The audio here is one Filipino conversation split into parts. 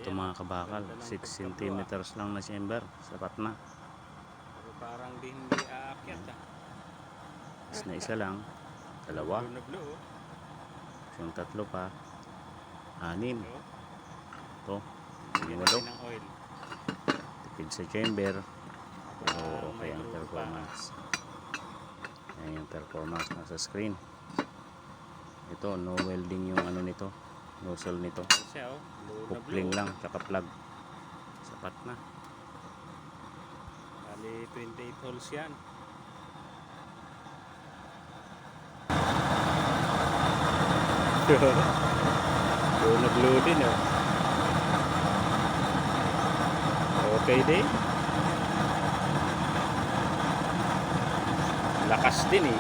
Ito mga kabakal, 6 centimeters lang na chamber, sapat na. Pero parang hindi aakyat ah. Is na isa lang, dalawa, Blue na blue. yung tatlo pa, 6. Ito, yung Lagyan 8. natin ng oil. Tipid sa chamber. Oo, okay May ang groove performance. Ayan yung performance nasa screen. Ito, no welding yung ano nito, nozzle nito. Siya oh, blue na Coupling blue. lang, tsaka plug. Sapat na. Bali 28 holes yan. Blue na blue din oh. Okay din. Lakas din eh.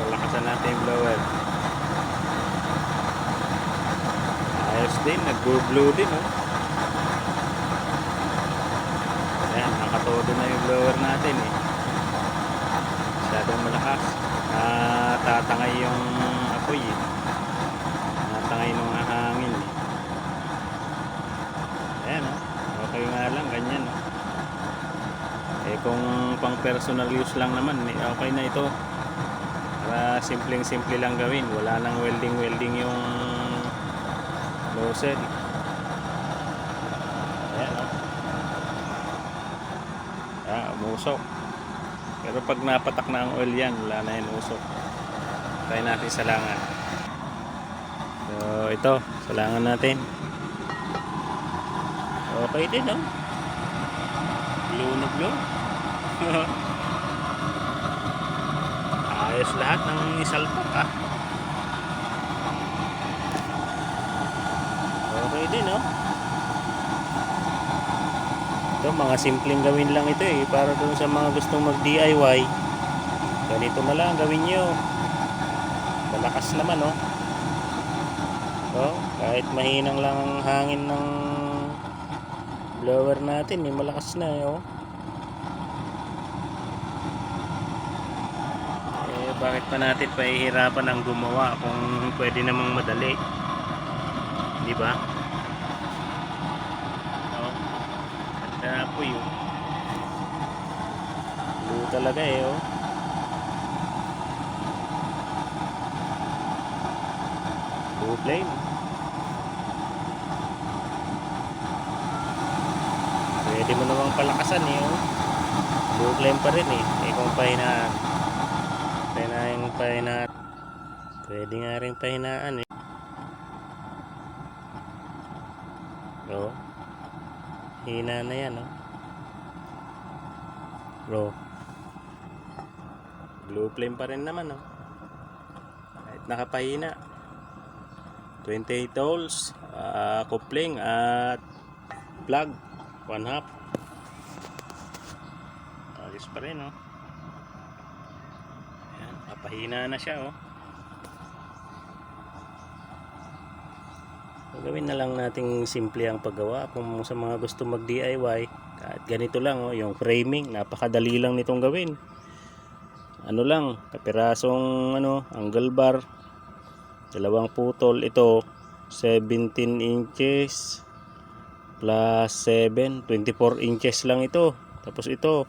Lakasan natin yung blower. Ayos din, nag-blue din oh. Ayan, nakatodo na yung blower natin eh. Masyadong malakas. Tatangay yung apoy eh. Tatangay nung hangin eh. Ayan oh. Okay nga lang, ganyan oh. Eh kung pang personal use lang naman, okay na ito. Para simpleng-simple lang gawin. Wala nang welding yung nozzle. Ayan o. Umusok. Pero pag napatak na ang oil yan, wala na yung usok. Try natin salangan. So ito, salangan natin. Okay din o. Blue na blue. Ayos lahat ng isalpak ah. Okay din oh. Ito mga simpleng gawin lang ito eh. Para dun sa mga gustong mag DIY, ganito na lang gawin nyo. Malakas naman oh. So, kahit mahinang lang ang hangin ng blower natin eh, malakas na eh oh. Bakit pa natin pahihirapan ang gumawa kung pwede namang madali, di ba? Oh, ganda po yun. Blue talaga eh oh. Blue flame. Pwede mo namang palakasan eh oh. Blue flame pa rin eh. Eh kung pahinaan. Pwede nga rin pahinaan eh. Oh. Hina na yan oh. Bro. Blue flame pa rin naman oh. Kahit nakapahina. 28 holes, coupling at plug 1/2. Ayos pa rin oh. Ayan, napahina na siya oh. Gawin na lang nating simple ang paggawa kung sa mga gusto mag DIY. Kahit ganito lang oh, yung framing, napakadali lang nitong gawin. Ano lang, kapirasong ano, angle bar, dalawang putol. Ito 17 inches plus 7, 24 inches lang ito. Tapos ito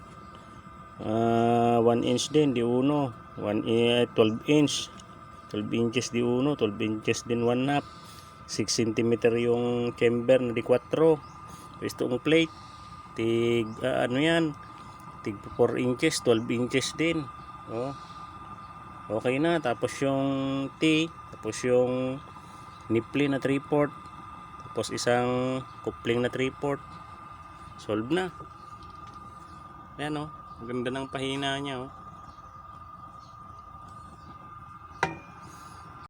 1 inch din di uno, 12 inch, 12 inches di uno, 12 inches din 1/2, 6 cm yung chamber na di 4. Ito ang plate tig ano yan, tig 4 inches, 12 inches din oh. Okay na. Tapos yung T, tapos yung nipple na 3/4, tapos isang coupling na 3/4, solve na. Ayan oh, ang ganda ng pahina niya oh.